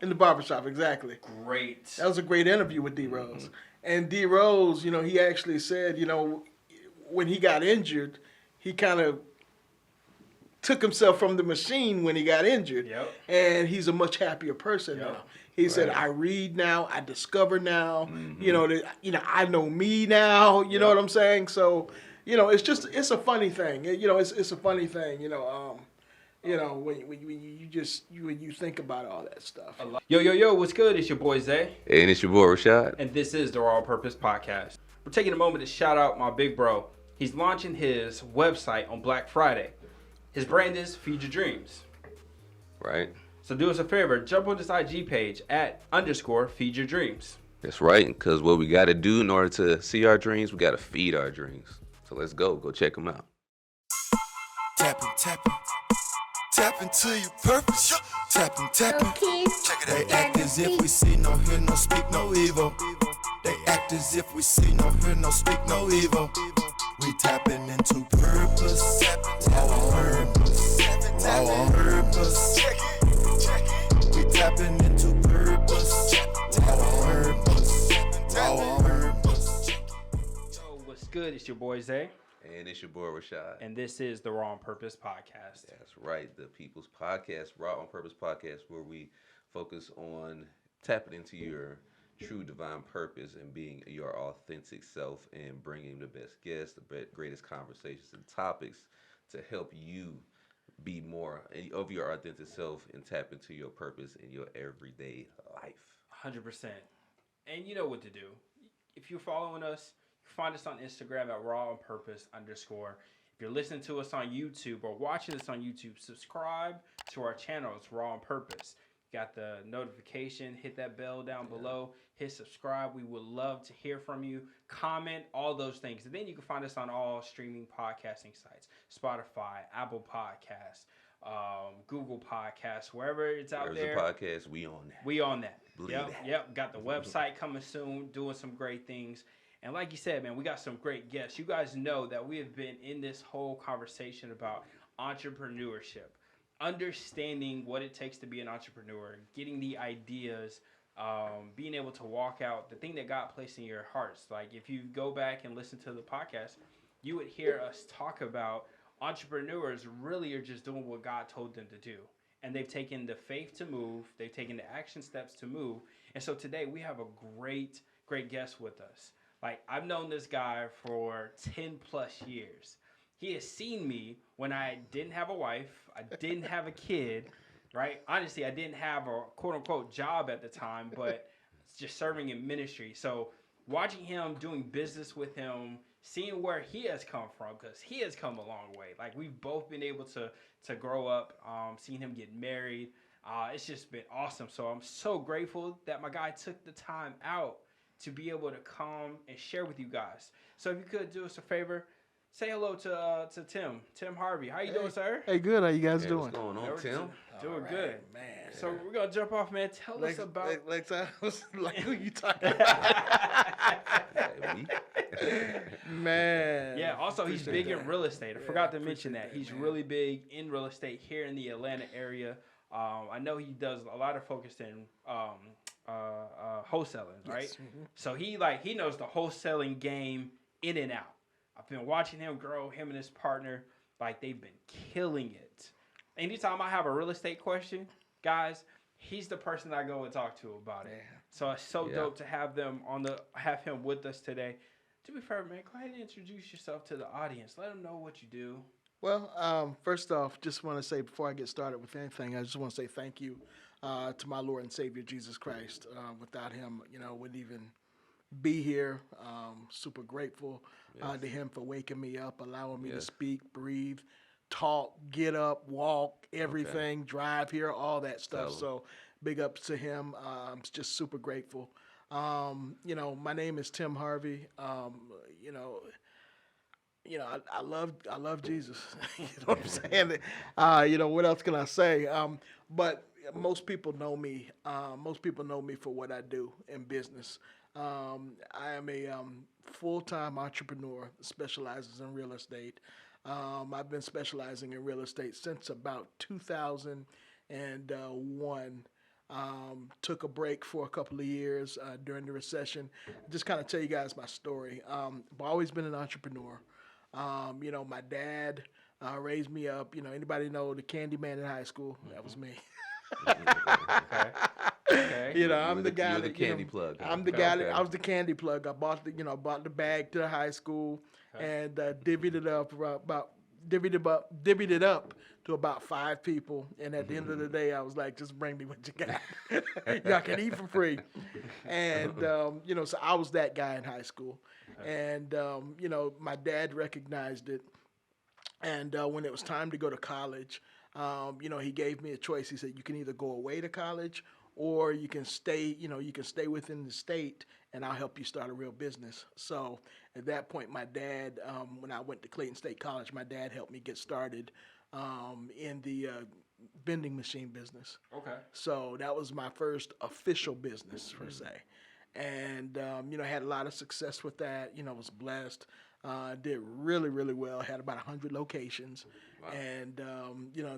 In the barbershop, exactly. Great. That was a great interview with D Rose. And D Rose, he actually said, when he got injured, he kind of took himself from the machine when he got injured, Yep. and he's a much happier person Yep. now. He said, "I read now, I discover now. I know me now. You know what I'm saying? So, it's a funny thing. It's a funny thing. When you think about all that stuff. Yo, what's good? It's your boy Zay. And it's your boy Rashad. And this is the Raw on Purpose podcast. We're taking a moment to shout out my big bro. He's launching his website on Black Friday. His brand is Feed Your Dreams. Right. So do us a favor, jump on this IG page @_Feed Your Dreams. That's right, because what we got to do in order to see our dreams, we got to feed our dreams. So let's go check them out. Tapping, tap into your purpose. Tapping. Check it. They act as if we see, no hear, no speak, no evil. They act as if we see, no hear, no speak, no evil. We tapping into purpose. Raw on purpose. We tapping into purpose. Raw on purpose. Yo, what's good? It's your boy Zay. And it's your boy Rashad. And this is the Raw on Purpose podcast. That's right, the People's Podcast, Raw on Purpose podcast, where we focus on tapping into your true divine purpose and being your authentic self and bringing the best guests, the greatest conversations and topics to help you be more of your authentic self and tap into your purpose in your everyday life. 100%. And you know what to do. If you're following us, find us on Instagram @Raw on Purpose _. If you're listening to us on YouTube or watching us on YouTube, subscribe to our channel. It's Raw on Purpose. Got the notification, hit that bell down below, hit subscribe. We would love to hear from you. Comment, all those things. And then you can find us on all streaming podcasting sites. Spotify, Apple Podcasts, Google Podcasts, wherever it's out there. There's a podcast, we on that. We on that. Believe that. Yep. Got the website coming soon, doing some great things. And like you said, man, we got some great guests. You guys know that we have been in this whole conversation about entrepreneurship, understanding what it takes to be an entrepreneur, getting the ideas, being able to walk out the thing that God placed in your hearts. Like if you go back and listen to the podcast, you would hear us talk about entrepreneurs really are just doing what God told them to do. And they've taken the faith to move. They've taken the action steps to move. And so today we have a great guest with us. Like, I've known this guy for 10 plus years. He has seen me when I didn't have a wife, I didn't have a kid, right? Honestly, I didn't have a quote unquote job at the time, but just serving in ministry. So watching him, doing business with him, seeing where he has come from, because he has come a long way. Like, we've both been able to grow up, seeing him get married. It's just been awesome. So I'm so grateful that my guy took the time out to be able to come and share with you guys. So if you could do us a favor, say hello to Tim Harvey. How you doing, sir? Hey, good. How you guys doing? What's going on, Tim? Doing good, man. So we're gonna jump off, man. Tell us about. Like who you talking about? Me? Man. Yeah. Also, he's big in real estate. I forgot to mention that he's really big in real estate here in the Atlanta area. I know he does a lot of focus in wholesaling, right? Yes. Mm-hmm. So he knows the wholesaling game in and out. I've been watching him grow, him and his partner, like they've been killing it. Anytime I have a real estate question, guys, he's the person I go and talk to about it. So it's so dope to have have him with us today. To be fair, man, go ahead and introduce yourself to the audience. Let them know what you do. Well, first off, just want to say before I get started with anything, I just want to say thank you to my Lord and Savior Jesus Christ. Without him, wouldn't even be here. Super grateful to him for waking me up, allowing me to speak, breathe, talk, get up, walk, everything, drive here, all that stuff. So big ups to him. I'm just super grateful. My name is Tim Harvey. I love Jesus. You know what I'm saying? What else can I say? But most people know me. Most people know me for what I do in business. I am a full-time entrepreneur that specializes in real estate. I've been specializing in real estate since about 2001. Took a break for a couple of years during the recession. Just kind of tell you guys my story. I've always been an entrepreneur. My dad raised me up. Anybody know the candy man in high school? That was me. Okay. I'm the guy You're the that candy plug. Huh? I'm the guy that I was the candy plug. I bought the bag to the high school and divvied it up to about 5 people. And at the end of the day, I was like, just bring me what you got. Y'all can eat for free. And so I was that guy in high school. And my dad recognized it. And when it was time to go to college, he gave me a choice. He said, you can either go away to college or you can stay within the state and I'll help you start a real business. So at that point, my dad, when I went to Clayton State College, my dad helped me get started in the vending machine business. Okay. So that was my first official business per se. And, had a lot of success with that, was blessed. Did really, really well. Had about 100 locations. Wow. And,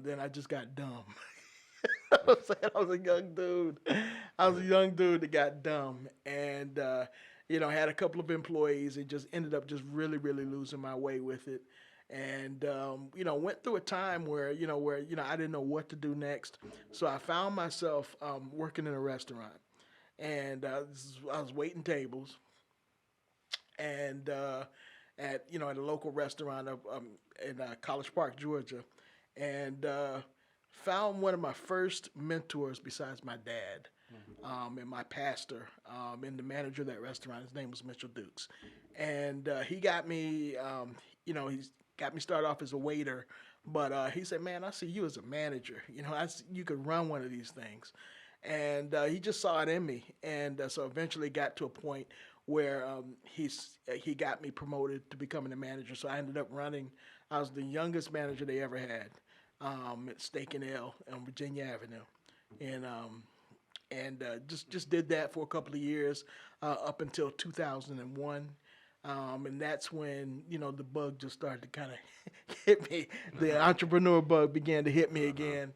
then I just got dumb. I was a young dude. I was a young dude that got dumb. And, had a couple of employees and just ended up just really, really losing my way with it. And, went through a time where I didn't know what to do next. So I found myself working in a restaurant. And I was waiting tables. And at a local restaurant in College Park, Georgia, and found one of my first mentors besides my dad, and my pastor, and the manager of that restaurant. His name was Mitchell Dukes, and he got me. He's got me started off as a waiter, but he said, "Man, I see you as a manager. You could run one of these things." And he just saw it in me, and so eventually got to a point where he got me promoted to becoming a manager. So I ended up running. I was the youngest manager they ever had at Steak and Ale on Virginia Avenue, and just did that for a couple of years up until 2001. And that's when the bug just started to kind of hit me. The entrepreneur bug began to hit me again,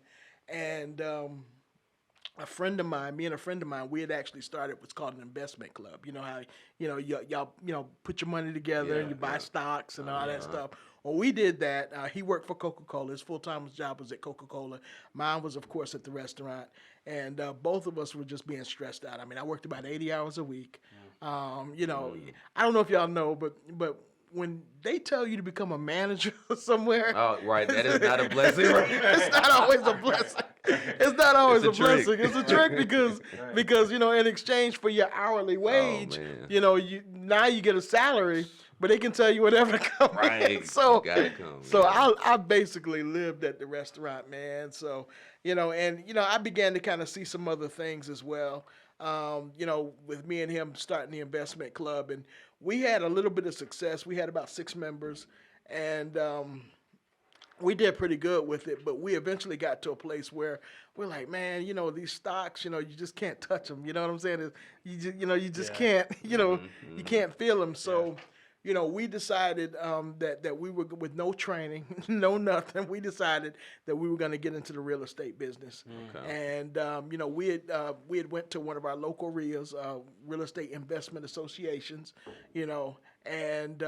and me and a friend of mine, we had actually started what's called an investment club. You know how, y'all put your money together and you buy stocks and all that stuff. Well, we did that. He worked for Coca-Cola. His full-time job was at Coca-Cola. Mine was, of course, at the restaurant. And both of us were just being stressed out. I mean, I worked about 80 hours a week. I don't know if y'all know, but when they tell you to become a manager somewhere. Oh, right. That is not a blessing. It's not always a blessing. It's not always a blessing. It's a trick because in exchange for your hourly wage, now you get a salary, but they can tell you whatever comes. Right. So yeah. I basically lived at the restaurant, man. So, I began to kind of see some other things as well. With me and him starting the investment club, and we had a little bit of success. We had about 6 members, and we did pretty good with it. But we eventually got to a place where we're like, man, these stocks, you just can't touch them. You know what I'm saying? You just can't, you can't feel them. So. We decided that we were, with no training, no nothing, we decided that we were going to get into the real estate business. Okay. And, we had went to one of our local RIAs, Real Estate Investment Associations, and,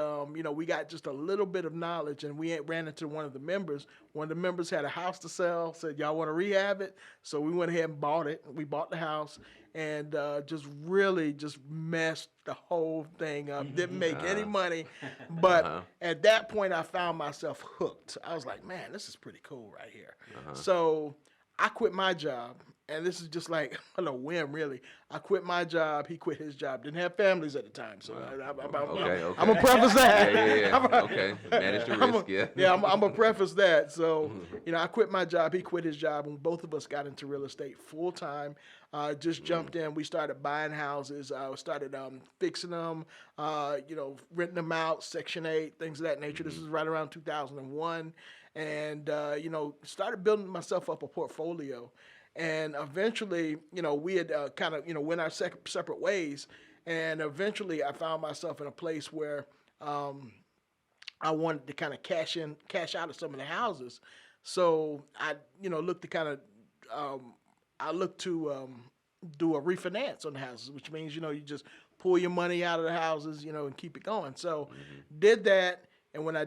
we got just a little bit of knowledge, and we ran into one of the members. One of the members had a house to sell, said, y'all want to rehab it? So we went ahead and bought it. We bought the house. And just really just messed the whole thing up. Didn't make any money. But at that point, I found myself hooked. I was like, man, this is pretty cool right here. So I quit my job. And this is just like on a whim, really. I quit my job. He quit his job. Didn't have families at the time. So I'm going to preface that. Okay. Manage the risk, I'm going to preface that. So, I quit my job. He quit his job. And both of us got into real estate full time. Just jumped in. We started buying houses. Started fixing them, renting them out, Section 8, things of that nature. This was right around 2001. And, started building myself up a portfolio. And eventually, we had kind of, went our separate ways. And eventually I found myself in a place where I wanted to kind of cash out of some of the houses. So I, looked to kind of I looked to do a refinance on the houses, which means, you just pull your money out of the houses, and keep it going. So did that. And when I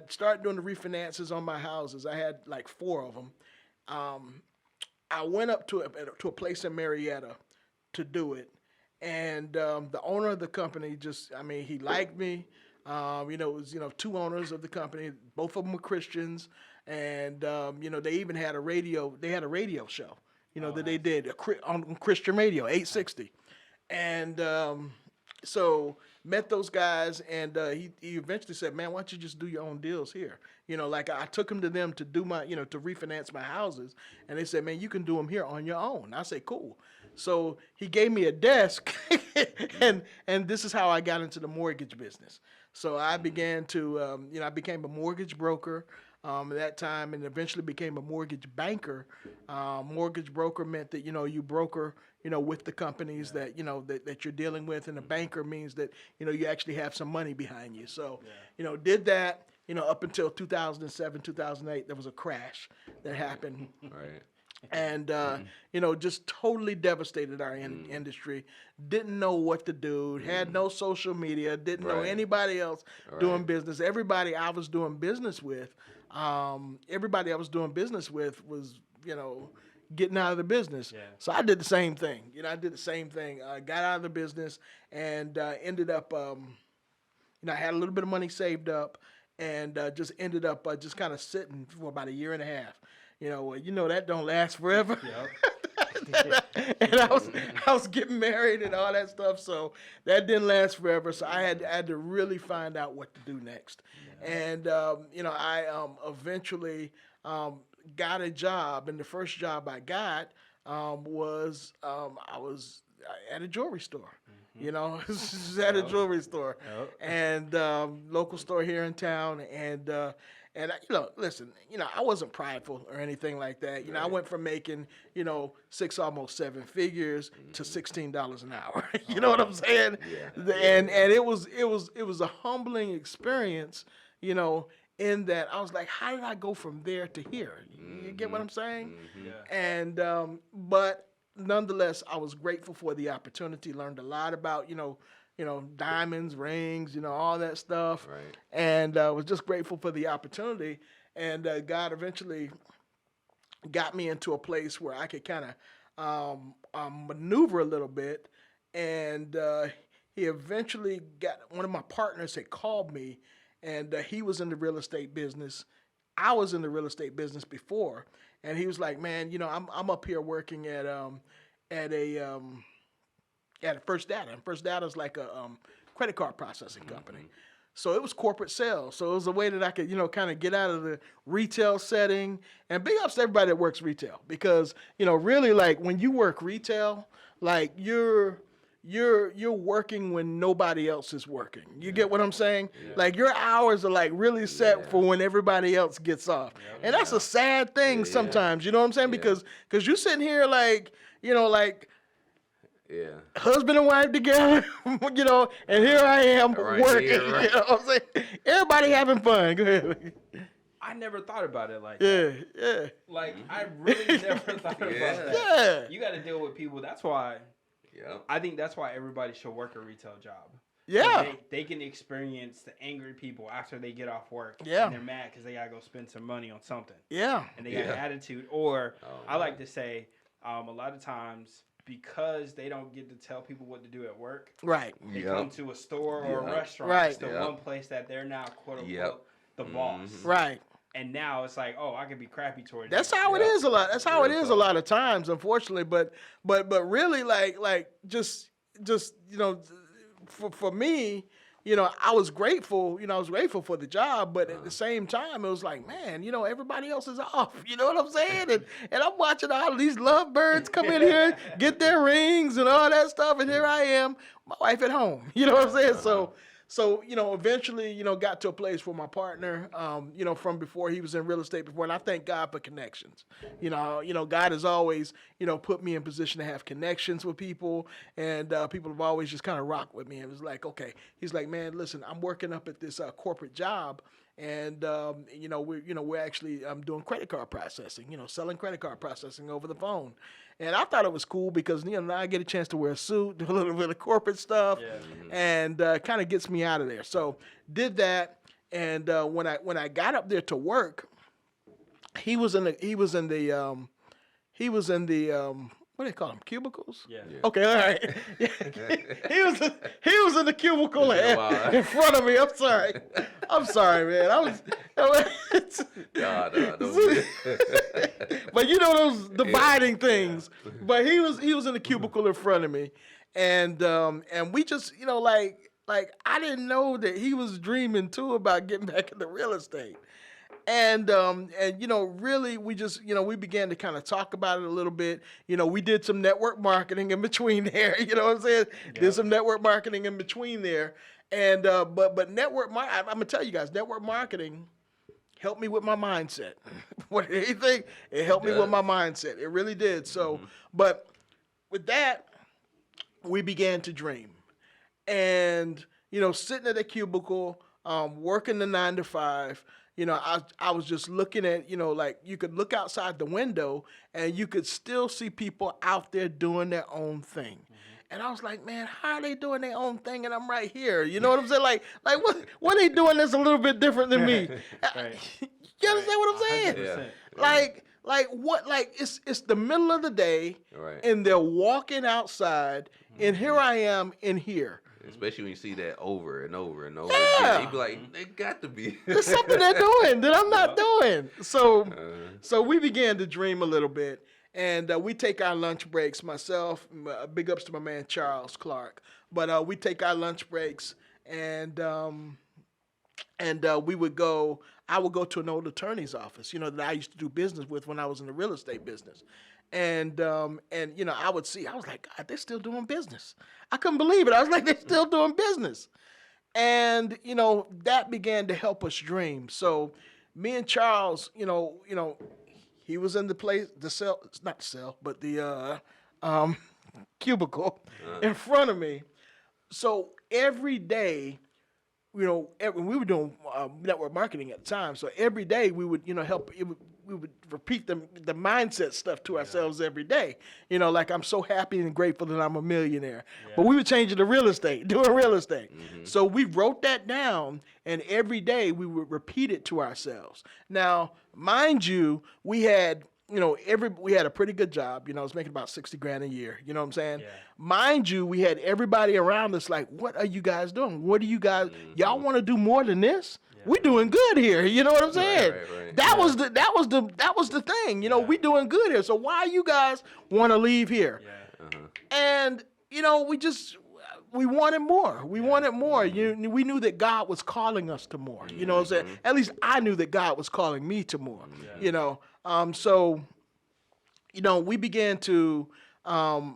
started doing the refinances on my houses, I had like 4 of them. I went up to a place in Marietta to do it. And the owner of the company he liked me. It was, 2 owners of the company. Both of them were Christians. And, they even had a radio show, that they did on Christian radio, 860. And so met those guys, and he eventually said, man, why don't you just do your own deals here? Like I took him to them to do my, to refinance my houses. And they said, man, you can do them here on your own. I said, cool. So he gave me a desk, and this is how I got into the mortgage business. So I began to, I became a mortgage broker at that time, and eventually became a mortgage banker. Mortgage broker meant that, you broker, with the companies that, that you're dealing with, and a banker means that, you actually have some money behind you. So, did that, up until 2007, 2008, there was a crash that happened. Right. And, just totally devastated our industry. Didn't know what to do, had no social media, didn't know anybody else doing business. Everybody I was doing business with was, getting out of the business. Yeah. So I did the same thing. Got out of the business and ended up, I had a little bit of money saved up and just ended up just kind of sitting for about 1.5 years. That don't last forever. Yep. And I was getting married and all that stuff, so that didn't last forever. So I had to really find out what to do next. Yeah. And I eventually got a job, and the first job I got was I was at a jewelry store. At a jewelry store, and local store here in town, and listen, I wasn't prideful or anything like that. I went from making, 6, almost 7 figures to $16 an hour. You know what I'm saying? Yeah. And it was a humbling experience, in that I was like, how did I go from there to here? You get what I'm saying? Mm-hmm. Yeah. And but nonetheless, I was grateful for the opportunity. Learned a lot about, diamonds, rings, all that stuff. Right. And was just grateful for the opportunity. And God eventually got me into a place where I could kind of maneuver a little bit. And he eventually one of my partners had called me, and he was in the real estate business. I was in the real estate business before. And he was like, man, I'm up here working at First Data. And First Data is like a credit card processing company. Mm-hmm. So it was corporate sales. So it was a way that I could, kind of get out of the retail setting. And big ups to everybody that works retail, because, really, like, when you work retail, like, you're working when nobody else is working. You get what I'm saying? Yeah. Like, your hours are like really set for when everybody else gets off. Yep. And that's a sad thing sometimes, you know what I'm saying? Because you're sitting here like, husband and wife together, and here I am working. You know what I'm saying? Everybody having fun. Go ahead. I never thought about it like that. Yeah. Like, I really never thought about that. Yeah. You got to deal with people. That's why. Yeah, I think that's why everybody should work a retail job. Yeah, they can experience the angry people after they get off work. Yeah, and they're mad because they gotta go spend some money on something. Yeah, and they got an attitude. Or I like to say, a lot of times, because they don't get to tell people what to do at work. Right. They come to a store or a restaurant. Right. It's the one place that they're now quote unquote the boss. Right. And now it's like, I could be crappy towards you. That's how it is a lot. That's how it is a lot of times, unfortunately. But really, like just for me, I was grateful. I was grateful for the job, but at the same time, it was like, man, everybody else is off. You know what I'm saying? And I'm watching all these lovebirds come in here, get their rings and all that stuff, and here I am, my wife at home. You know what I'm saying? So, eventually, got to a place where my partner, from before, he was in real estate before, and I thank God for connections. God has always, put me in position to have connections with people, and people have always just kind of rocked with me. And it was like, okay, he's like, man, listen, I'm working up at this corporate job, and we're actually doing credit card processing, selling credit card processing over the phone. And I thought it was cool because, now I get a chance to wear a suit, do a little bit of corporate stuff, and kind of gets me out of there. So did that. And when I got up there to work, he was in the what do they call them? Cubicles? Yeah. Okay, all right. Yeah. he was in the cubicle in front of me. I'm sorry, man. Nah, but those dividing things. But he was in the cubicle in front of me, and we just like I didn't know that he was dreaming too about getting back into real estate. And really, we just, we began to kind of talk about it a little bit. We did some network marketing in between there. You know what I'm saying? Yep. Did some network marketing in between there. And, but network, I'm going to tell you guys, network marketing helped me with my mindset. What do you think? It helped me with my mindset. It really did. So, but with that, we began to dream. And, sitting at a cubicle, working the 9 to 5, I was just looking at, like you could look outside the window and you could still see people out there doing their own thing. And I was like, man, how are they doing their own thing? And I'm right here. You know what I'm saying? Like what are they doing that's a little bit different than me? Right. You understand what I'm saying? 100%. Like it's the middle of the day and they're walking outside and here I am in here. Especially when you see that over and over and over Yeah. again. You be like, they got to be. There's something they're doing that I'm not doing. So we began to dream a little bit. And we take our lunch breaks. Myself, big ups to my man Charles Clark. But we take our lunch breaks and we would go. I would go to an old attorney's office, that I used to do business with when I was in the real estate business. And I would see, I was like, God, they're still doing business. I couldn't believe it. I was like, they're still doing business. And, that began to help us dream. So me and Charles, he was in the cubicle in front of me. So every day, we were doing network marketing at the time. So every day we would, we would repeat the mindset stuff to ourselves every day. Like I'm so happy and grateful that I'm a millionaire. Yeah. But we would change it to real estate, doing real estate. So we wrote that down, and every day we would repeat it to ourselves. Now, mind you, we had a pretty good job. I was making about $60,000 a year. You know what I'm saying? Yeah. Mind you, we had everybody around us like, what are you guys doing? What do you guys, y'all want to do more than this? We doing good here. You know what I'm saying? Right. That was the thing. We doing good here. So why you guys want to leave here? Yeah. And we wanted more. We wanted more. We knew that God was calling us to more. You know what I'm saying? At least I knew that God was calling me to more. Yeah. So we began to I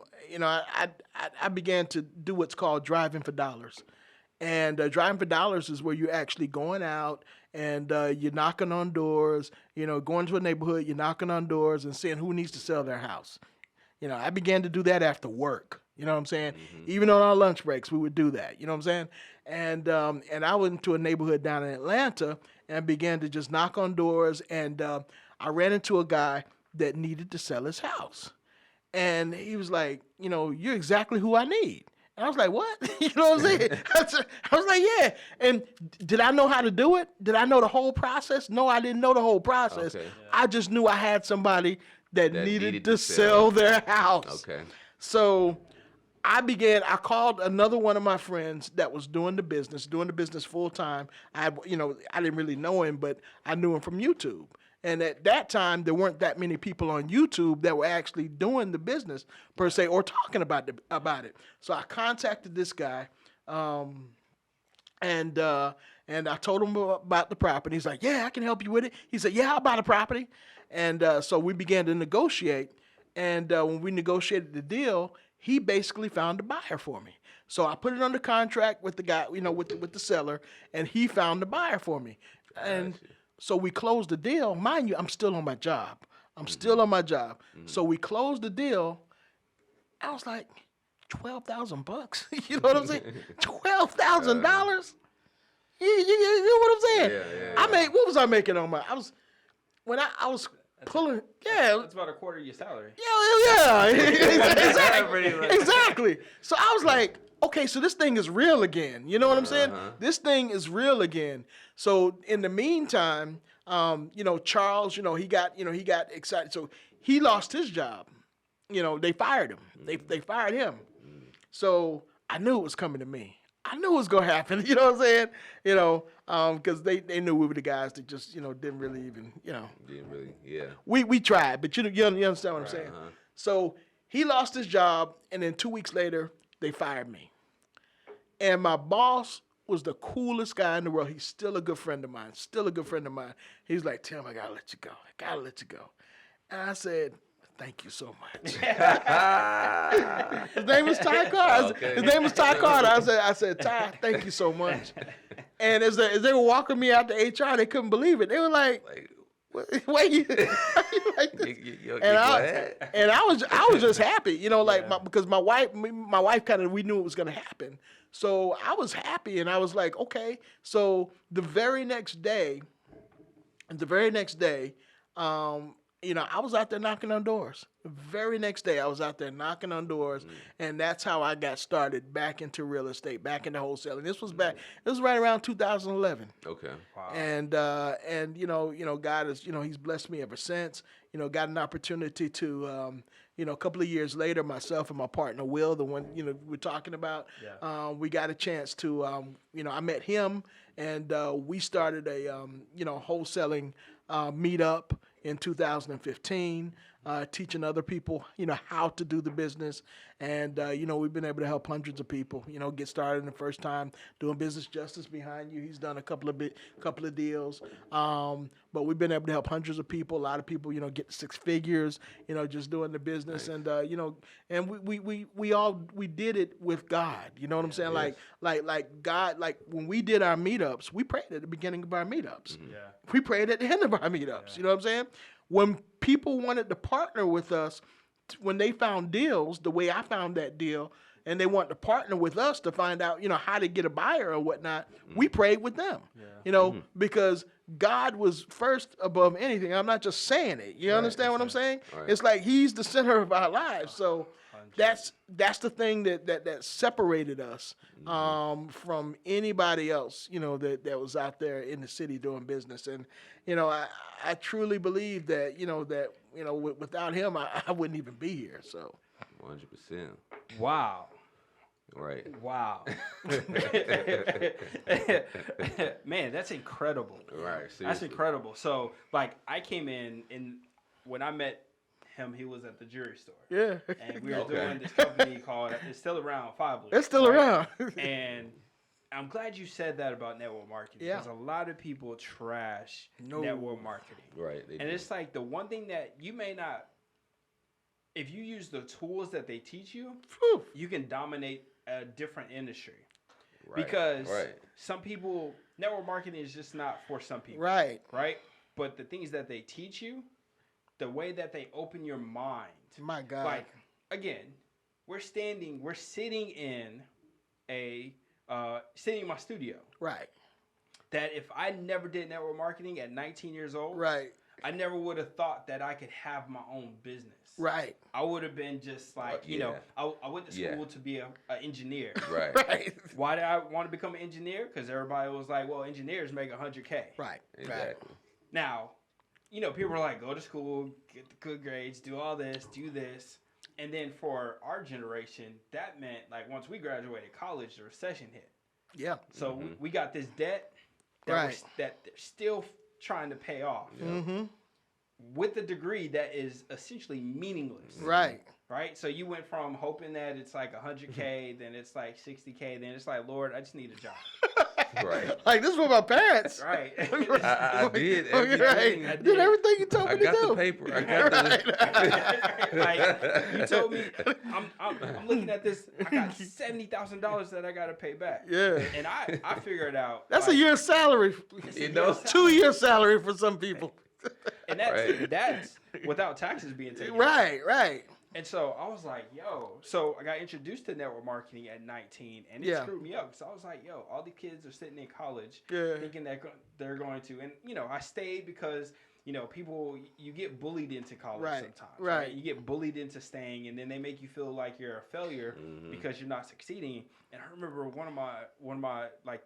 began to do what's called driving for dollars. And driving for dollars is where you're actually going out and you're knocking on doors, going to a neighborhood, you're knocking on doors and seeing who needs to sell their house. I began to do that after work. You know what I'm saying? Even on our lunch breaks, we would do that. You know what I'm saying? And I went to a neighborhood down in Atlanta and began to just knock on doors. And I ran into a guy that needed to sell his house. And he was like, you're exactly who I need. And I was like, what? You know what I'm saying? I was like, yeah. And did I know how to do it? Did I know the whole process? No, I didn't know the whole process. Okay. Yeah. I just knew I had somebody that needed to sell their house. Okay. So I called another one of my friends that was doing the business full time. I didn't really know him, but I knew him from YouTube. And at that time, there weren't that many people on YouTube that were actually doing the business per se or talking about it. So I contacted this guy, and I told him about the property. He's like, "Yeah, I can help you with it." He said, "Yeah, I'll buy the property." And so we began to negotiate. And when we negotiated the deal, he basically found a buyer for me. So I put it under contract with the guy, with the seller, and he found the buyer for me. And so we closed the deal. Mind you, I'm still on my job. So we closed the deal. I was like, $12,000. You know what I'm saying? $12,000. You know what I'm saying? Yeah. What was I making on my? I was pulling. Yeah, That's about a quarter of your salary. yeah. Pretty much. Exactly. So I was like, okay, so this thing is real again. You know what I'm saying? Uh-huh. This thing is real again. So in the meantime, Charles, he got excited. So he lost his job. They fired him. They fired him. So I knew it was coming to me. I knew it was gonna happen. You know what I'm saying? Because they knew we were the guys that just didn't really even Didn't really, yeah. we tried, but you understand what I'm saying. Uh-huh. So he lost his job, and then 2 weeks later they fired me. And my boss was the coolest guy in the world. He's still a good friend of mine. He's like, Tim, I gotta let you go. And I said, thank you so much. His name was Ty Carter. Okay. His name was Ty Carter. I said, Ty, thank you so much. And as they were walking me out to HR, they couldn't believe it. They were like, wait, you like this? And I was just happy, because my wife kind of, we knew it was going to happen. So I was happy, and I was like, okay. So the very next day, I was out there knocking on doors. The very next day, I was out there knocking on doors, and that's how I got started back into real estate, back into wholesaling. This was right around 2011. Okay. Wow. And God has, he's blessed me ever since. Got an opportunity to, a couple of years later, myself and my partner Will, the one we're talking about, we got a chance to, I met him, and we started a, wholesaling meetup in 2015, teaching other people, how to do the business. And, we've been able to help hundreds of people, get started in the first time doing business. Justice behind you. He's done a couple of deals. But we've been able to help hundreds of people. A lot of people, get 6 figures, just doing the business. Nice. And, and we did it with God. You know what I'm saying? Yes. Like God, like when we did our meetups, we prayed at the beginning of our meetups. Yeah. We prayed at the end of our meetups. Yeah. You know what I'm saying? When people wanted to partner with us, when they found deals, the way I found that deal, and they wanted to partner with us to find out, how to get a buyer or whatnot, we prayed with them. Yeah. Because God was first above anything. I'm not just saying it. You understand what I'm saying? Right. It's like He's the center of our lives. So that's the thing that separated us from anybody else, that was out there in the city doing business. And I truly believe that without Him, I wouldn't even be here. So 100%. Wow. Right. Wow. Man, that's incredible. Right. Seriously. That's incredible. So, I came in, and when I met him, he was at the jewelry store. Yeah. And we were doing this company called, it's still around, Five Blue. It's still around. And I'm glad you said that about network marketing. Because a lot of people trash network marketing. Right. And it's like the one thing that you may not, if you use the tools that they teach you, you can dominate a different industry. Right. Because some people, network marketing is just not for some people. Right. Right? But the things that they teach you, the way that they open your mind. My God. Like, again, we're sitting in my studio. Right. That if I never did network marketing at 19 years old, right, I never would have thought that I could have my own business. Right. I would have been just like, I went to school to be an engineer. Right. Right. Why did I want to become an engineer? Because everybody was like, well, engineers make $100K. Right. Exactly. Right. Now, people were like, go to school, get the good grades, do all this, do this. And then for our generation, that meant, like, once we graduated college, the recession hit. Yeah. So we got this debt that they're still trying to pay off. Mm-hmm. With a degree that is essentially meaningless. Right. Right? So you went from hoping that it's like $100K, then it's like $60K, then it's like, Lord, I just need a job. Right. Like, this was my parents. Right. I did everything. I did everything you told me to do. I got the paper. I got the... Like, you told me, I'm looking at this, I got $70,000 that I got to pay back. Yeah. And I figured out. That's a year's salary. 2-year salary for some people. And that's without taxes being taken. Right. And so I was like, so I got introduced to network marketing at 19, and it screwed me up. So I was like, all the kids are sitting in college thinking that they're going to. And, I stayed because, people, you get bullied into college Right, sometimes, right. You get bullied into staying, and then they make you feel like you're a failure because you're not succeeding. And I remember one of my like,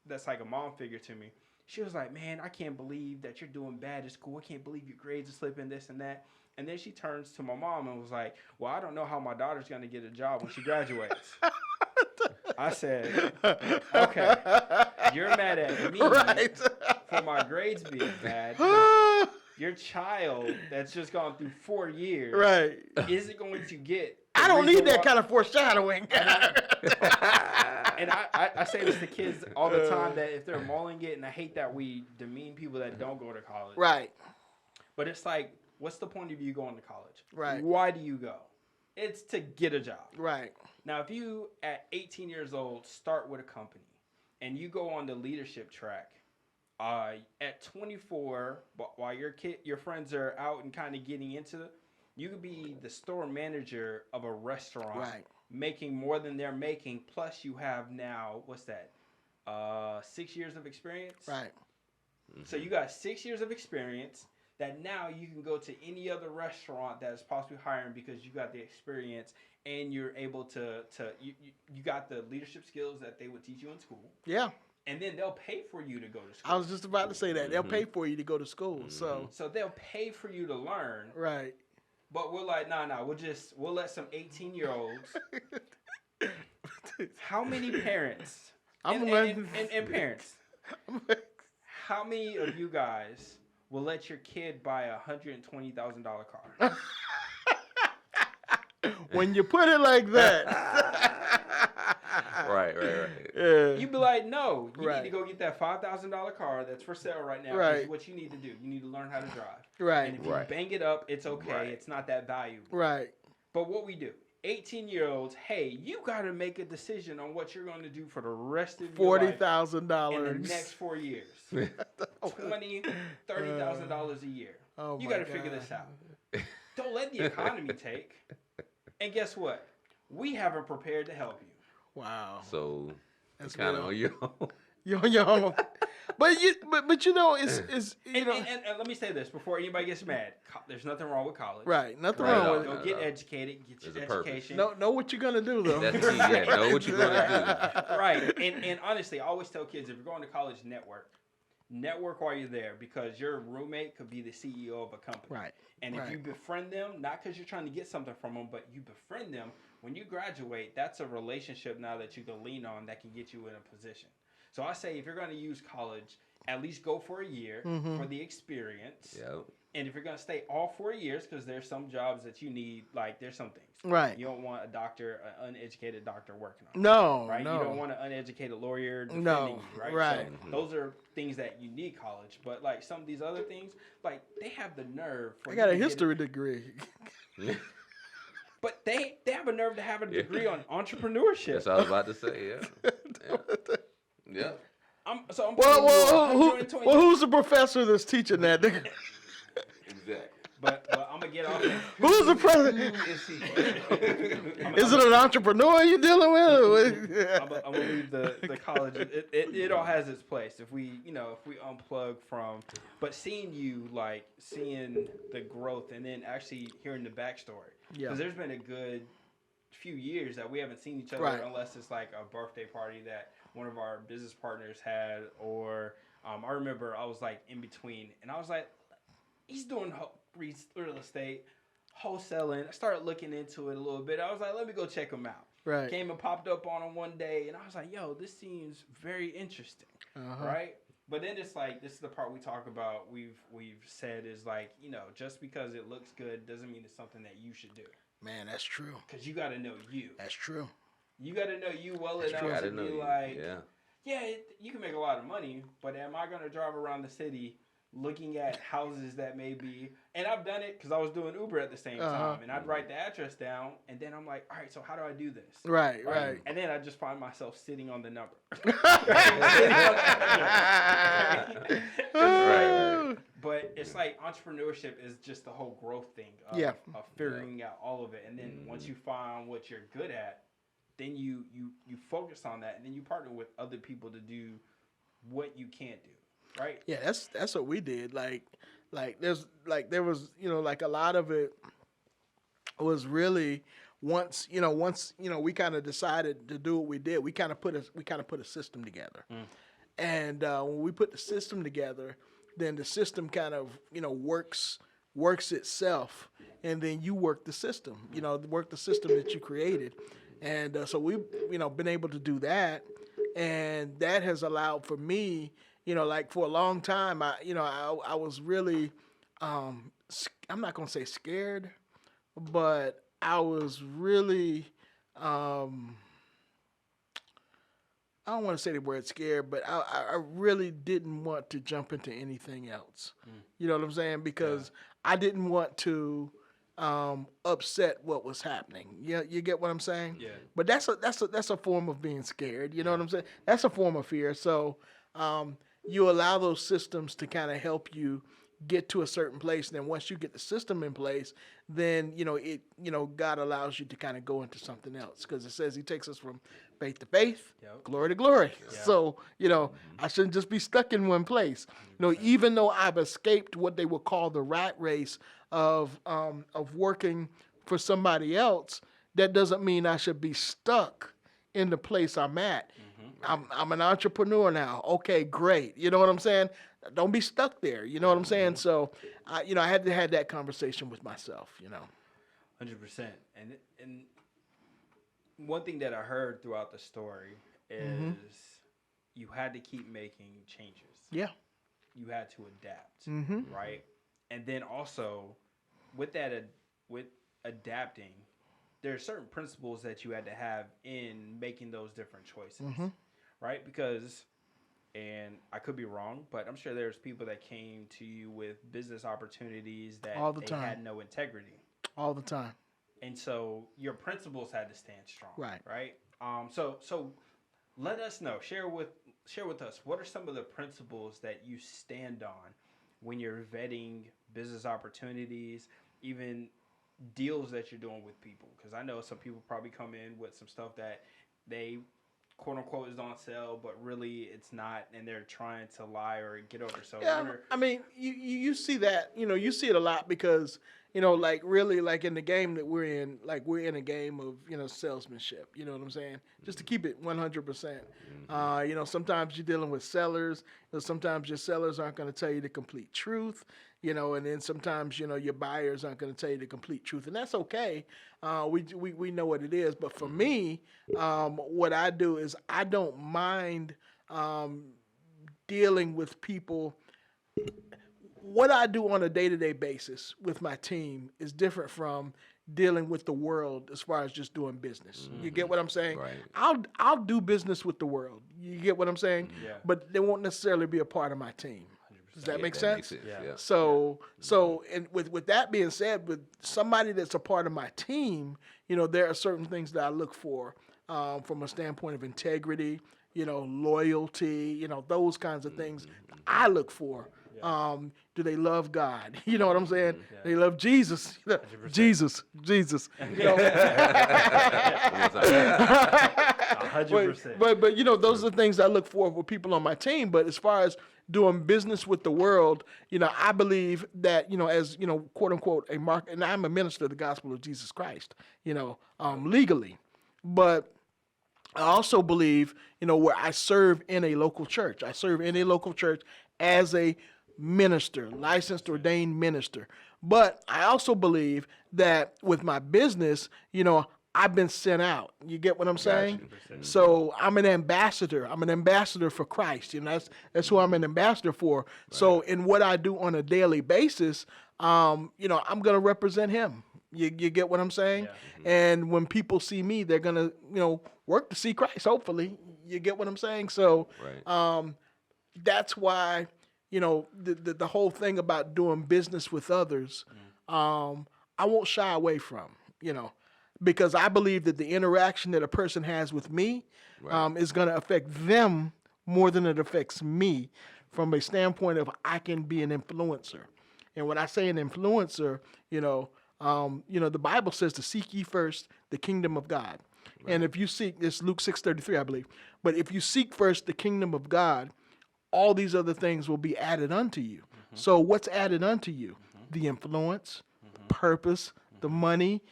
that's like a mom figure to me. She was like, man, I can't believe that you're doing bad at school. I can't believe your grades are slipping, this and that. And then she turns to my mom and was like, well, I don't know how my daughter's going to get a job when she graduates. I said, okay, you're mad at me for my grades being bad. Your child that's just gone through 4 years isn't going to get... I don't need that kind of foreshadowing. And I say this to kids all the time, that if they're mulling it, and I hate that we demean people that don't go to college. Right. But it's like, what's the point of you going to college? Right. Why do you go? It's to get a job. Right. Now, if you, at 18 years old, start with a company, and you go on the leadership track, at 24, while your friends are out and kind of getting into it, you could be the store manager of a restaurant, making more than they're making. Plus, you have now, 6 years of experience? Right. So you got 6 years of experience that now you can go to any other restaurant that is possibly hiring because you got the experience and you're able to you got the leadership skills that they would teach you in school. Yeah. And then they'll pay for you to go to school. I was just about to say that. They'll pay for you to go to school. So they'll pay for you to learn. Right. But we're like, nah, we'll let some 18-year-olds. How many parents and parents, how many of you guys will let your kid buy a $120,000 car? When you put it like that. Right. Yeah. You'd be like, no, you need to go get that $5,000 car that's for sale right now. This is what you need to do. You need to learn how to drive. Right. And if you bang it up, it's okay. Right. It's not that valuable. Right. But what we do, 18-years-olds, hey, you got to make a decision on what you're going to do for the rest of your life. $40,000 in the next 4 years. $20,000, $30,000 a year. Oh, you got to figure this out. Don't let the economy take. And guess what? We haven't prepared to help you. Wow. So that's kind of on your own. You're on your own. But you know, it's you know. And let me say this before anybody gets mad. There's nothing wrong with college. Right. Nothing wrong with it. Go get educated. Get your education. Know what you're gonna do though. That's key. Yeah. Know what you're gonna do. Right. And honestly, I always tell kids, if you're going to college, network while you're there, because your roommate could be the CEO of a company. Right. And if you befriend them, not because you're trying to get something from them, but you befriend them, when you graduate, that's a relationship now that you can lean on that can get you in a position. So I say, if you're going to use college, at least go for a year for the experience. Yep. And if you're going to stay all 4 years, because there's some jobs that you need, like there's some things. Right. You don't want an uneducated doctor working on it. No. Right? No. You don't want an uneducated lawyer defending you, right? Right. So those are things that you need college. But like some of these other things, like they have the nerve. I got a history degree. But they have a nerve to have a degree on entrepreneurship. That's what I was about to say, yeah. Well, who's the professor that's teaching that? Exactly. But I'm gonna get off. Who's the president? Is it an entrepreneur you're dealing with? I'm gonna leave the college. It all has its place. If we unplug from, but seeing the growth and then actually hearing the backstory. Because there's been a good few years that we haven't seen each other unless it's like a birthday party that one of our business partners had, or I remember I was like in between, and I was like, he's doing real estate, wholesaling. I started looking into it a little bit. I was like, let me go check him out. Right. Came and popped up on him one day, and I was like, yo, this seems very interesting, right? But then it's like, this is the part we talk about. We've said is like, just because it looks good doesn't mean it's something that you should do. Man, that's true. Because you got to know you. That's true. You got to know you well enough to be like, you can make a lot of money, but am I going to drive around the city looking at houses that may be, and I've done it because I was doing Uber at the same time, and I'd write the address down, and then I'm like, all right, so how do I do this? Right. And then I just find myself sitting on the number. Right. But it's like entrepreneurship is just the whole growth thing of figuring out all of it, and then once you find what you're good at, then you focus on that, and then you partner with other people to do what you can't do. Right. Yeah, that's what we did. Like, there was, like a lot of it was really once we kind of decided to do what we did, we kind of put a system together. And when we put the system together, then the system kind of, works itself, and then you work the system, work the system that you created. And so we've, been able to do that. And that has allowed for me, like for a long time, I was really, I'm not going to say scared, but I was really, I don't want to say the word scared, but I really didn't want to jump into anything else. You know what I'm saying? Because I didn't want to upset what was happening. You get what I'm saying? Yeah. But that's a form of being scared. You know what I'm saying? That's a form of fear. So you allow those systems to kind of help you get to a certain place, and then once you get the system in place, then God allows you to kind of go into something else, because it says He takes us from faith to faith, glory to glory. Yep. So I shouldn't just be stuck in one place. Even though I've escaped what they would call the rat race of working for somebody else, that doesn't mean I should be stuck in the place I'm at. I'm an entrepreneur now. Okay, great. You know what I'm saying? Don't be stuck there. You know what I'm saying? So, I had to have that conversation with myself. 100%. And one thing that I heard throughout the story is you had to keep making changes. Yeah. You had to adapt, right? And then also with adapting, there are certain principles that you had to have in making those different choices, right? Because, and I could be wrong, but I'm sure there's people that came to you with business opportunities that they had no integrity. All the time. And so your principles had to stand strong. Right. So let us know. Share with us, what are some of the principles that you stand on when you're vetting business opportunities, even deals that you're doing with people? Because I know some people probably come in with some stuff that they quote unquote is on sale, but really it's not, and they're trying to lie or get over. So I mean, you see that, you see it a lot, because like really, like in the game that we're in, like we're in a game of salesmanship. You know what I'm saying? Just to keep it 100%. Sometimes you're dealing with sellers. Sometimes your sellers aren't going to tell you the complete truth. And then sometimes your buyers aren't going to tell you the complete truth, and that's okay. We know what it is. But for me, what I do is I don't mind dealing with people. What I do on a day-to-day basis with my team is different from dealing with the world as far as just doing business. You get what I'm saying? Right. I'll do business with the world. You get what I'm saying? Yeah. But they won't necessarily be a part of my team. Does that make sense? Yeah. So and with that being said, with somebody that's a part of my team, there are certain things that I look for from a standpoint of integrity, loyalty, those kinds of things I look for. Do they love God? You know what I'm saying? They love Jesus. 100%. Jesus. 100%. But those are the things I look for with people on my team. But as far as doing business with the world, I believe that, as, quote unquote, and I'm a minister of the gospel of Jesus Christ, legally. But I also believe, where I serve in a local church. I serve in a local church as a minister, licensed, ordained minister. But I also believe that with my business, I've been sent out. You get what I'm saying? So I'm an ambassador. I'm an ambassador for Christ. That's who I'm an ambassador for. Right. So in what I do on a daily basis, I'm going to represent Him. You get what I'm saying? Yeah. And when people see me, they're going to, work to see Christ, hopefully. You get what I'm saying? So that's why, the whole thing about doing business with others, I won't shy away from, because I believe that the interaction that a person has with me is going to affect them more than it affects me, from a standpoint of I can be an influencer. And when I say an influencer, the Bible says to seek ye first the kingdom of God. Right. And if you seek, this Luke 6:33, I believe, but if you seek first the kingdom of God, all these other things will be added unto you. So what's added unto you? The influence, the purpose, the money,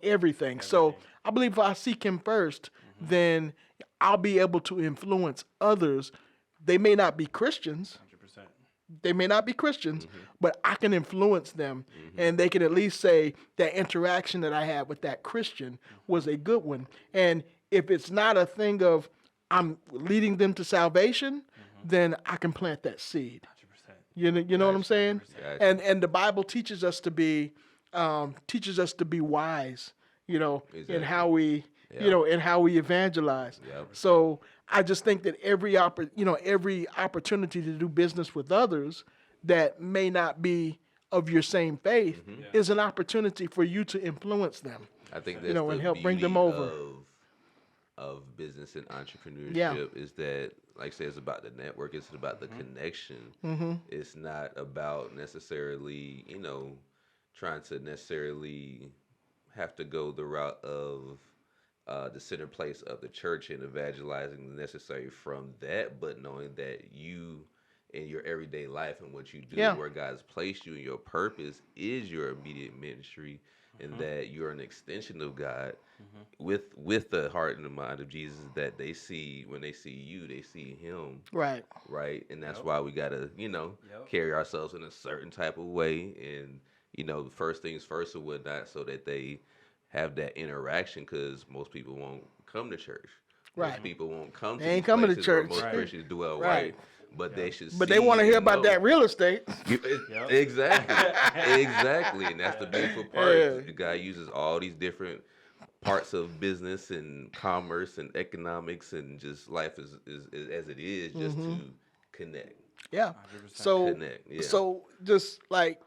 everything. So I believe if I seek him first, then I'll be able to influence others. They may not be Christians. 100%. They may not be Christians, but I can influence them, and they can at least say that interaction that I had with that Christian was a good one. And if it's not a thing of I'm leading them to salvation, then I can plant that seed. 100%. You know what I'm saying? Gotcha. And the Bible teaches us to be wise, in how we in how we evangelize. Yep. So I just think that every opportunity to do business with others that may not be of your same faith is an opportunity for you to influence them. I think that's and the help bring them beauty over. of business and entrepreneurship Yeah. is that, like I said, it's about the network. It's about the connection. It's not about necessarily, trying to necessarily have to go the route of the center place of the church and evangelizing the necessary from that, but knowing that you in your everyday life and what you do, where God's placed you and your purpose is your immediate ministry, and that you're an extension of God with the heart and the mind of Jesus, that they see when they see you, they see him. Right. Right. And that's why we gotta, carry ourselves in a certain type of way, and first things first or whatnot, so that they have that interaction, because most people won't come to church. Right. Most people won't come to They ain't these coming to places where church. most Right. Christians dwell, Right. right? But they should But see they want to hear and about know. that real estate. Exactly. Exactly. And that's the beautiful part. Yeah. The guy uses all these different parts of business and commerce and economics and just life is as it is, just to connect. Yeah. 100%. So Connect, yeah. so just like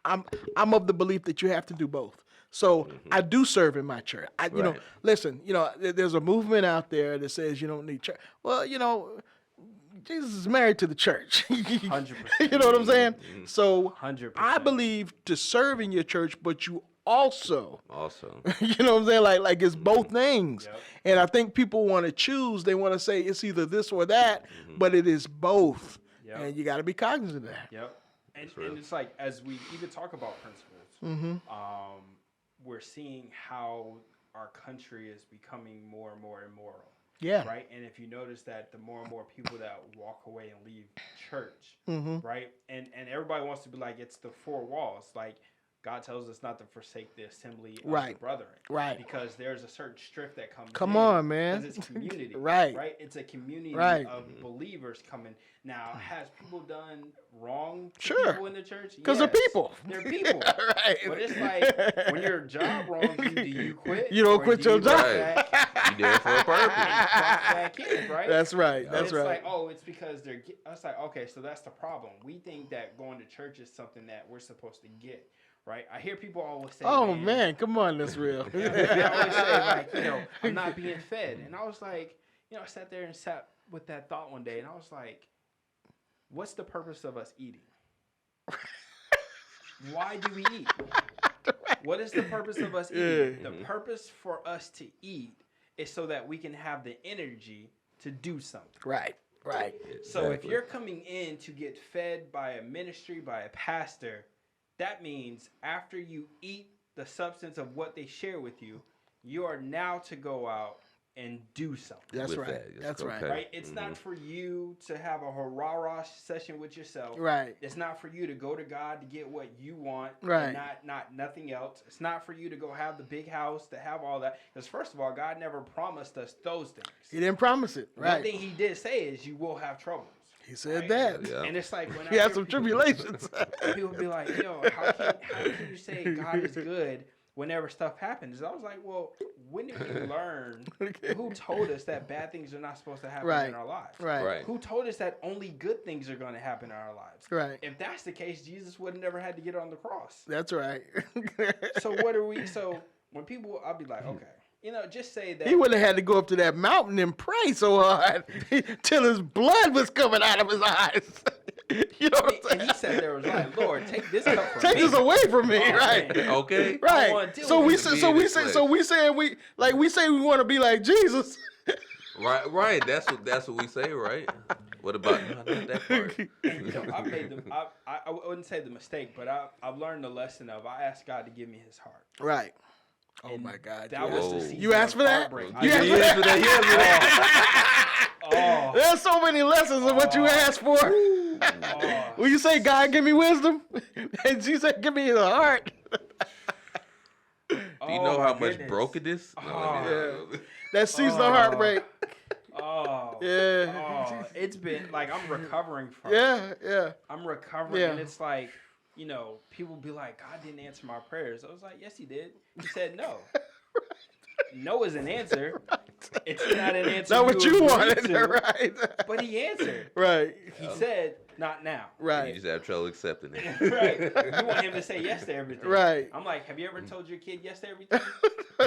I'm of the belief that you have to do both. So I do serve in my church. Right. Listen, there's a movement out there that says you don't need church. Well, Jesus is married to the church. 100%. You know what I'm saying? So 100%. I believe to serve in your church, but you also, Also. you know what I'm saying? Like it's both things. Yep. And I think people want to choose. They want to say it's either this or that, but it is both. Yep. And you got to be cognizant of that. Yep. And real. it's like, as we even talk about principles, we're seeing how our country is becoming more and more immoral. Yeah. Right. And if you notice that the more and more people that walk away and leave church, right, and everybody wants to be like, it's the four walls. Like God tells us not to forsake the assembly of the Right. brethren. Right. Because there's a certain strip that comes Come in, on, man. because it's community. Right. Right. It's a community Right. of believers coming. Now, has people done wrong to Sure. people in the church? Because they're Yes. people. They're people. Right. But it's like, when your job wrongs you, do you quit? You don't Or quit do your you job. go back You there for a purpose. and clock back in, right? That's right. But That's it's right. like, oh, it's because they're. I was like, okay, so that's the problem. We think that going to church is something that we're supposed to get, right? I hear people always say, Oh man, come on, that's real. I always say, like, I'm not being fed. And I was like, I sat there and sat with that thought one day, and I was like, what's the purpose of us eating? Why do we eat? What is the purpose of us eating? The purpose for us to eat is so that we can have the energy to do something. Right. Right. So if you're coming in to get fed by a ministry, by a pastor, that means after you eat the substance of what they share with you, you are now to go out and do something. That's With right. that, That's right. okay. Right? It's not for you to have a hurrah session with yourself. Right. It's not for you to go to God to get what you want. Right. And not nothing else. It's not for you to go have the big house, to have all that. Because first of all, God never promised us those things. He didn't promise it. One Right. thing he did say is you will have troubles. He said Right? that. Yeah. And it's like when He I had hear some people- tribulations. people be like, how can you say God is good whenever stuff happens? I was like, well, when did we learn? Who told us that bad things are not supposed to happen Right. in our lives? Right. Right. Who told us that only good things are going to happen in our lives? Right. If that's the case, Jesus would have never had to get on the cross. That's right. So what are we? So when people, I'll be like, okay, just say that. He would have had to go up to that mountain and pray so hard till his blood was coming out of his eyes. You know what I'm saying? And he said there was like, Lord, take this cup from Take me. this away from me, Oh, right? man. Okay. I Right. wanna deal So with we this say, being so we this say, way. so we saying we say we want to be like Jesus, Right. That's what we say, right? What about not that part? I made them. I wouldn't say the mistake, but I've learned the lesson of I asked God to give me His heart. Right. Oh And my God. that you was asked- the season You asked of for that? heartbreak. You I asked did. for that? Oh, There's so many lessons of what you asked for. oh. When you say, God, give me wisdom, and she said, give me the heart. Do you know my how much goodness. brokenness? That seasonal heartbreak. Oh, Yeah. oh, it's been like I'm recovering from. Yeah. I'm recovering, Yeah. and it's like, people be like, God didn't answer my prayers. I was like, yes, He did. He said no. No is an answer. It's not an answer. Not what you agreed wanted, to, right? But He answered. Right. He said, not now. You Right. just have trouble accepting it. Right. You want Him to say yes to everything. Right. I'm like, have you ever told your kid yes to everything?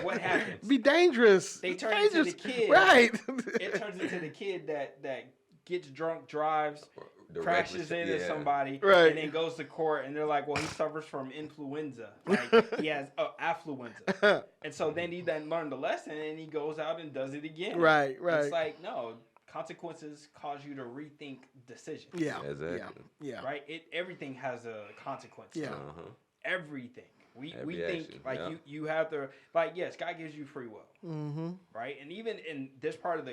What happens? Be dangerous. They turn dangerous. into the kid. Right. It turns into the kid that gets drunk, drives, The crashes reckless- into yeah. somebody, Right. and then goes to court, and they're like, well, he suffers from influenza. Like, he has affluenza. And so then he then learned the lesson, and he goes out and does it again. Right. It's like, no, consequences cause you to rethink decisions. Yeah. Exactly. Yeah. Right? Everything has a consequence. Yeah. Uh-huh. Everything. We Every think action, like yeah. you have to, like, yes, God gives you free will. Mm-hmm. Right? And even in this part of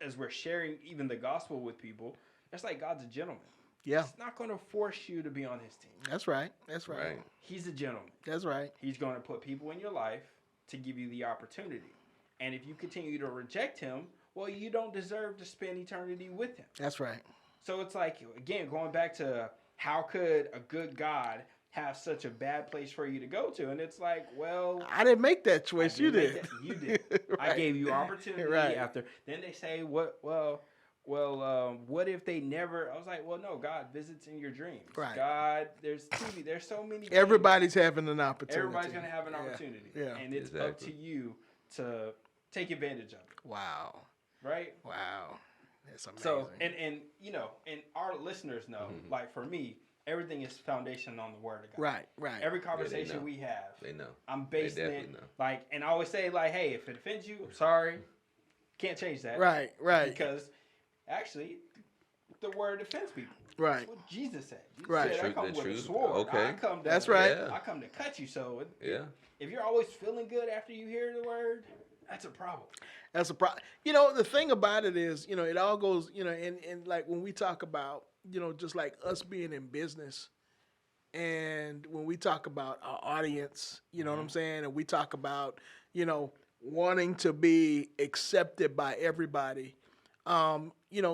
as we're sharing even the gospel with people, it's like God's a gentleman. Yeah. He's not going to force you to be on His team. That's right. That's right. Right. He's a gentleman. That's right. He's going to put people in your life to give you the opportunity. And if you continue to reject Him, well, you don't deserve to spend eternity with Him. That's right. So it's like, again, going back to how could a good God have such a bad place for you to go to? And it's like, well, I didn't make that I choice. didn't You make did. that. You did. I Right. gave you opportunity Right. after. Then they say, what if they never? I was like, well, no, God visits in your dreams. Right. God, there's TV. There's so many. things. Everybody's having an opportunity. Everybody's gonna have an Yeah. opportunity. Yeah. And it's up Exactly. to you to take advantage of it. Wow. Right. Wow. That's amazing. So and our listeners know, like for me, everything is foundation on the Word of God. Right. Every know. conversation we have, They know. I'm basing definitely it know. like, and I always say like, hey, if it offends you, I'm sorry, can't change that. Right. Because actually, the Word offends people. Right. That's what Jesus said. Jesus Right. said, I Truth, come the with a truth. sword. Okay. I come to, That's right. Yeah. I come to cut you. So Yeah. if you're always feeling good after you hear the Word, that's a problem. That's a problem. The thing about it is, it all goes, and like when we talk about, just like us being in business, and when we talk about our audience, you know what I'm saying? And we talk about, wanting to be accepted by everybody, you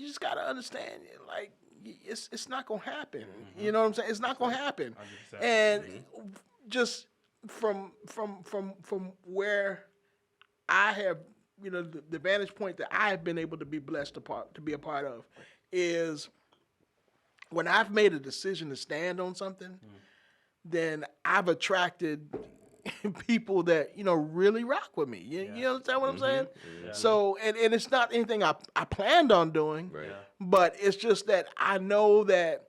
just got to understand, like, it's not going to happen. You know what I'm saying? It's not going to happen. 100%. And just from where I have, the vantage point that I have been able to be blessed to be a part of is when I've made a decision to stand on something, then I've attracted people that, really rock with me. You understand what I'm saying? Yeah. So, and it's not anything I planned on doing, Right. but it's just that I know that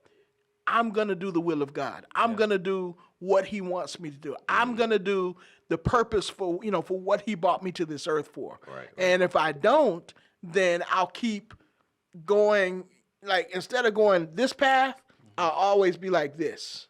I'm going to do the will of God. I'm going to do what He wants me to do. I'm going to do the purpose for what He brought me to this earth for. Right. And if I don't, then I'll keep going, like, instead of going this path, I'll always be like this.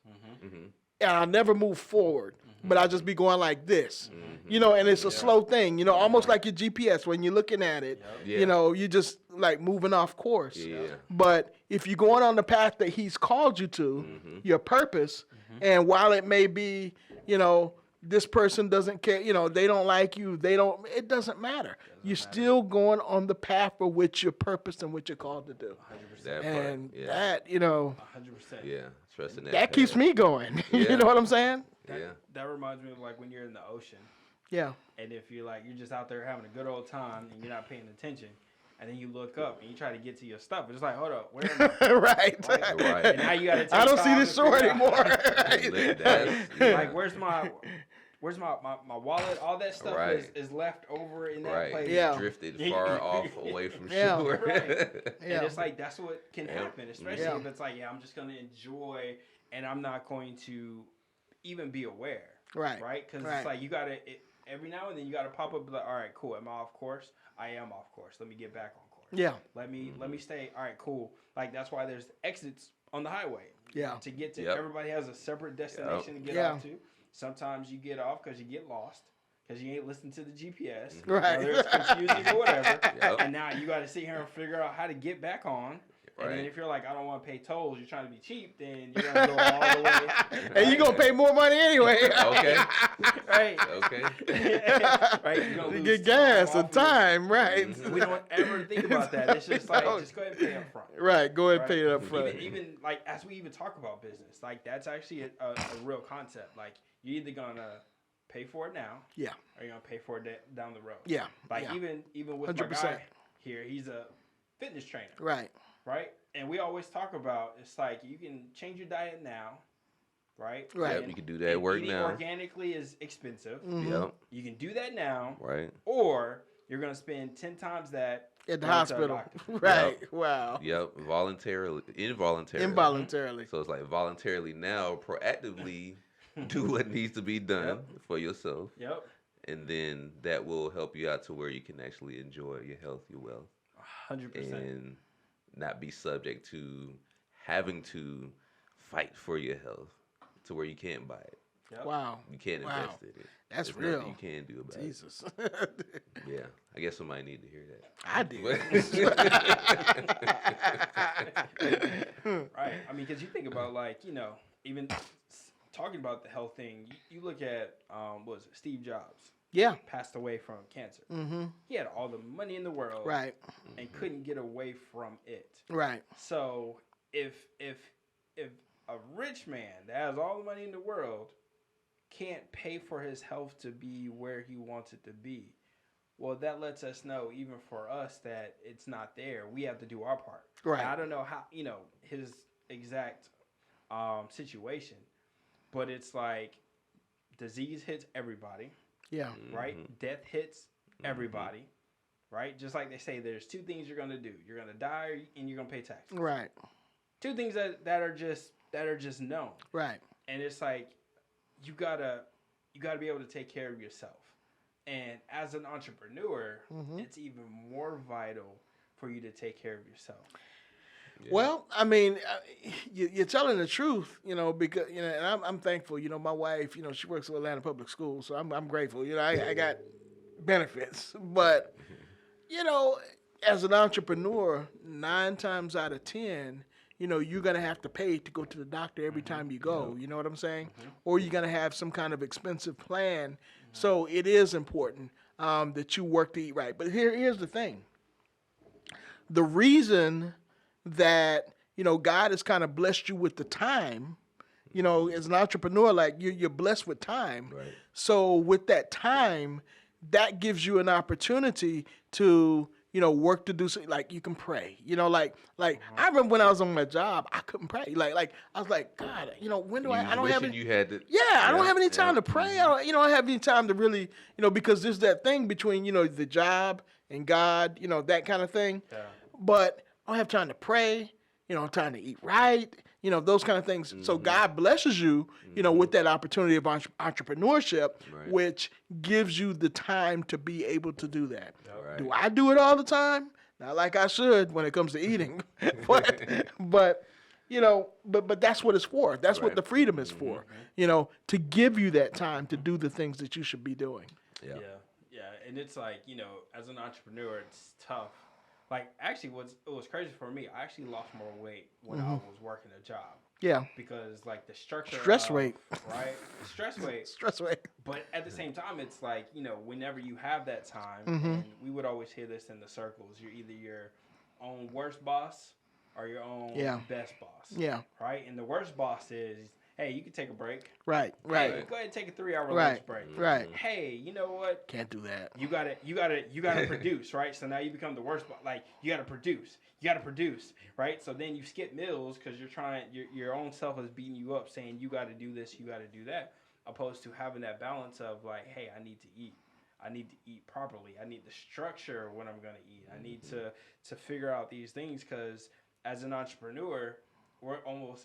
And I'll never move forward, but I'll just be going like this. And it's a slow thing, almost like your GPS. When you're looking at it, Yeah. you just like moving off course. Yeah. But if you're going on the path that He's called you to, your purpose, and while it may be, this person doesn't care, they don't like you, it doesn't matter. You're still going on the path for which you're purposed and what you're called to do. 100%. That part. And Yeah. that, 100%. Yeah. Trusting that. that keeps path. me going. Yeah. You know what I'm saying? Yeah. That reminds me of like when you're in the ocean, Yeah. and if you're just out there having a good old time and you're not paying attention, and then you look up and you try to get to your stuff, it's like, hold up, where am I? Right. Right. And now you got to take I don't see time this to shore figure anymore. out- Right. That's- Like, where's my wallet? All that stuff Right. is left over in that Right. place. Yeah. Drifted far off away from Yeah. shore. Right. Yeah. And it's like that's what can happen, especially Yeah. if it's like, I'm just gonna enjoy, and I'm not going to even be aware, Right. right? Because Right. it's like you gotta. every now and then you got to pop up like, all right, cool. Am I off course? I am off course. Let me get back on course. Yeah. Let me stay. All right, cool. Like that's why there's exits on the highway. Yeah. To get to, Yep. everybody has a separate destination to get Yeah. off to. Sometimes you get off because you get lost. Because you ain't listening to the GPS. Right. Whether it's confusing or whatever. Yep. And now you got to sit here and figure out how to get back on. And then Right. if you're like, I don't want to pay tolls, you're trying to be cheap, then you're going to go all the way. And you're going to pay more money anyway. Okay. Right. Okay. Right. You're gonna You lose get gas and off of it. time, right? We don't ever think about that. It's just like, just go ahead and pay up front. Right, go ahead and Right. pay it up front. Even like as we even talk about business, like that's actually a real concept. Like you're either gonna pay for it now, Yeah. or you're gonna pay for it down the road. Yeah. Like yeah. even with my 100%. guy here, he's a fitness trainer, Right. right? And we always talk about it's like you can change your diet now, right? Right. Yep, And- you can do that and work eating now. organically is expensive. Mhm. Yep. You can do that now, Right. or you're gonna spend 10 times that At the going to a hospital. doctor. Right. Wow. Yep. Voluntarily, involuntarily. Involuntarily. So it's like voluntarily now, proactively do what needs to be done for yourself, Yep. and then that will help you out to where you can actually enjoy your health, your wealth, 100%. and not be subject to having to fight for your health to where you can't buy it. Yep. Wow. You can't Wow. invest in it. That's There's nothing real. you can do about Jesus. it. Yeah. I guess somebody need to hear that. I did. Right. I mean, because you think about like, even talking about the health thing, you look at, what was it, Steve Jobs Yeah. passed away from cancer. Mm-hmm. He had all the money in the world Right. and couldn't get away from it. Right. So if a rich man that has all the money in the world can't pay for his health to be where he wants it to be, well, that lets us know, even for us, that it's not there. We have to do our part. Right. And I don't know how, his exact situation, but it's like disease hits everybody, Yeah. right? Death hits everybody, right? Just like they say, there's two things you're going to do. You're going to die and you're going to pay taxes. Right. Two things that are just known. Right. And it's like you gotta be able to take care of yourself. And as an entrepreneur, it's even more vital for you to take care of yourself. Yeah. Well, I mean, you're telling the truth, because and I'm thankful. My wife, she works at Atlanta Public Schools, so I'm grateful. I got benefits, but as an entrepreneur, 9 times out of 10, you're gonna have to pay to go to the doctor every time you go. You know what I'm saying? Or you're gonna have some kind of expensive plan. So it is important that you work to eat right. But here's the thing: the reason that God has kind of blessed you with the time, as an entrepreneur, like you're blessed with time. Right. So with that time, that gives you an opportunity to work to do something. Like you can pray. Like I remember when I was on my job, I couldn't pray. Like I was like, God, when do I don't have any. You had to, I don't have any time to pray. I don't have any time to really, because there's that thing between, the job and God, that kind of thing. Yeah. But I don't have time to pray, time to eat right, those kind of things. So God blesses you, with that opportunity of entrepreneurship, Right. which gives you the time to be able to do that. Right. Do I do it all the time? Not like I should when it comes to eating, but that's what it's for. That's what Right. the freedom is for, to give you that time to do the things that you should be doing. Yeah. Yeah. And it's like, as an entrepreneur, it's tough. Like, actually, it was crazy for me. I actually lost more weight when I was working a job Yeah. because, like, the structure Stress of, weight. right? The stress weight. Stress weight. But at the same time, it's like, whenever you have that time, and we would always hear this in the circles, you're either your own worst boss or your own best boss. Yeah. Right? And the worst boss is, hey, you can take a break. Right. Hey, Right. go ahead and take a 3-hour Right. lunch break. Right. Hey, you know what? Can't do that. You gotta produce, right? So now you become the worst. Like you gotta produce, right? So then you skip meals because your own self is beating you up, saying you got to do this, you got to do that, opposed to having that balance of like, hey, I need to eat properly. I need the structure of what I'm gonna eat. I need to figure out these things because as an entrepreneur,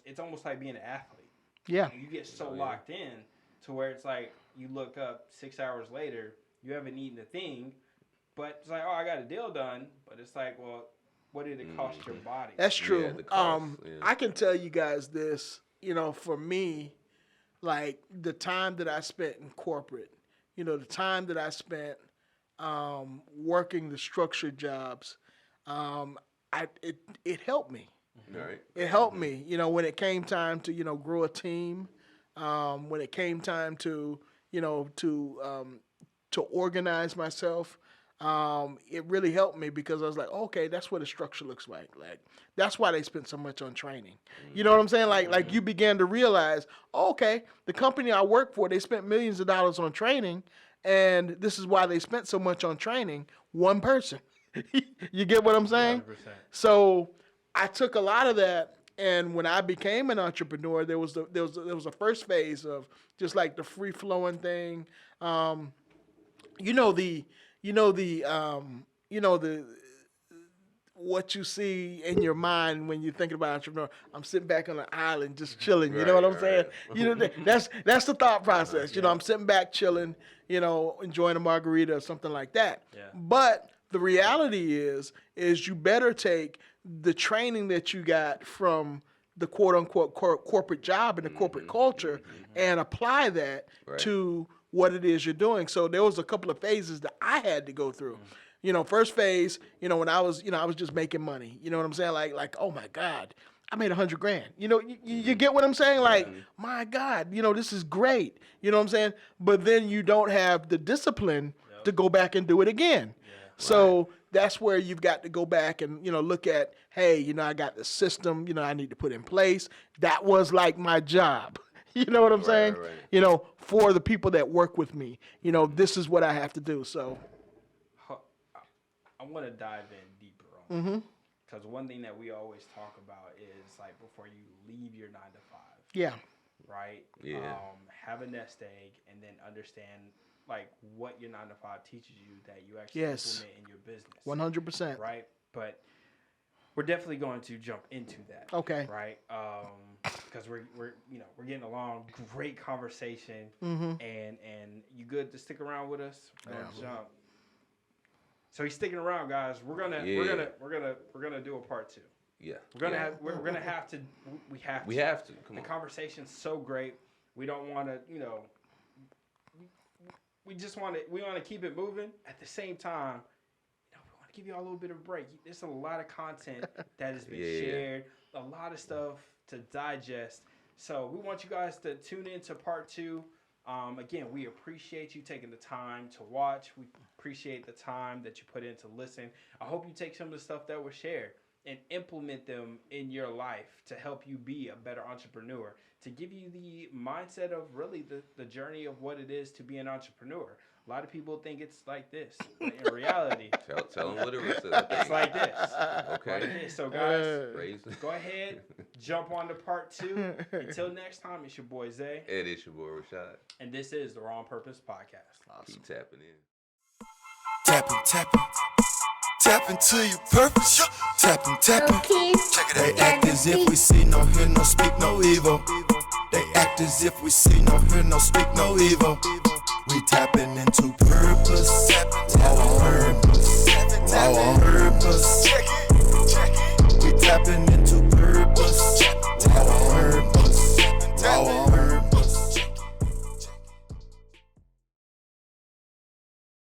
it's almost like being an athlete. Yeah. You get so locked in to where it's like, you look up 6 hours later, you haven't eaten a thing, but it's like, oh, I got a deal done. But it's like, well, what did it cost your body? That's true. Yeah, the cost, I can tell you guys this, for me, like the time that I spent in corporate, the time that I spent working the structured jobs, it helped me. Right. It helped me, when it came time to, grow a team, when it came time to, to organize myself. It really helped me because I was like, okay, that's what a structure looks like. Like, that's why they spent so much on training. You know what I'm saying? Like you began to realize, okay, the company I work for, they spent millions of dollars on training, and this is why they spent so much on training. One person. You get what I'm saying? 100%. So I took a lot of that, and when I became an entrepreneur, there was a first phase of just like the free flowing thing. What you see in your mind when you're thinking about entrepreneur. I'm sitting back on an island just chilling. You know what I'm saying? That's the thought process. I'm sitting back chilling, enjoying a margarita or something like that. Yeah. But the reality is you better take the training that you got from the quote unquote corporate job and the corporate culture and apply that to what it is you're doing. So there was a couple of phases that I had to go through. First phase, when I was just making money. You know what I'm saying? Like, oh my God, I made $100,000. You get what I'm saying? Like, my God, this is great. You know what I'm saying? But then you don't have the discipline to go back and do it again. Yeah. So that's where you've got to go back and, look at, hey, I got the system, I need to put in place. That was like my job. You know what I'm saying? Right. For the people that work with me, this is what I have to do. So I want to dive in deeper on that. Because one thing that we always talk about is like before you leave your 9 to 5. Yeah. Right? Yeah. Have a nest egg and then understand like what your 9 to 5 teaches you that you actually implement in your business. 100%. Right? But we're definitely going to jump into that. Okay. Right? Because we're getting along, great conversation, and you good to stick around with us? We're gonna jump. So he's sticking around, guys. We're gonna do a part 2. Yeah. We have to. Come the on. conversation's so great. We don't want to, we just want to. We want to keep it moving. At the same time, we want to give you all a little bit of a break. There's a lot of content that has been shared. A lot of stuff to digest. So we want you guys to tune in to part 2. Again, we appreciate you taking the time to watch. We appreciate the time that you put in to listen. I hope you take some of the stuff that was shared and implement them in your life to help you be a better entrepreneur, to give you the mindset of really the journey of what it is to be an entrepreneur. A lot of people think it's like this, but in reality, Tell them what it is. it's like this. Okay. Like this. So guys, go ahead, jump on to part 2. Until next time, it's your boy Zay. And it's your boy Rashad. And this is the Raw on Purpose podcast. Awesome. Keep tapping in. Tapping to your purpose. Tapping. They act as if we see, no hear, no speak, no evil. They act as if we see, no hear, no speak, no evil. We tapping into purpose. Raw on purpose.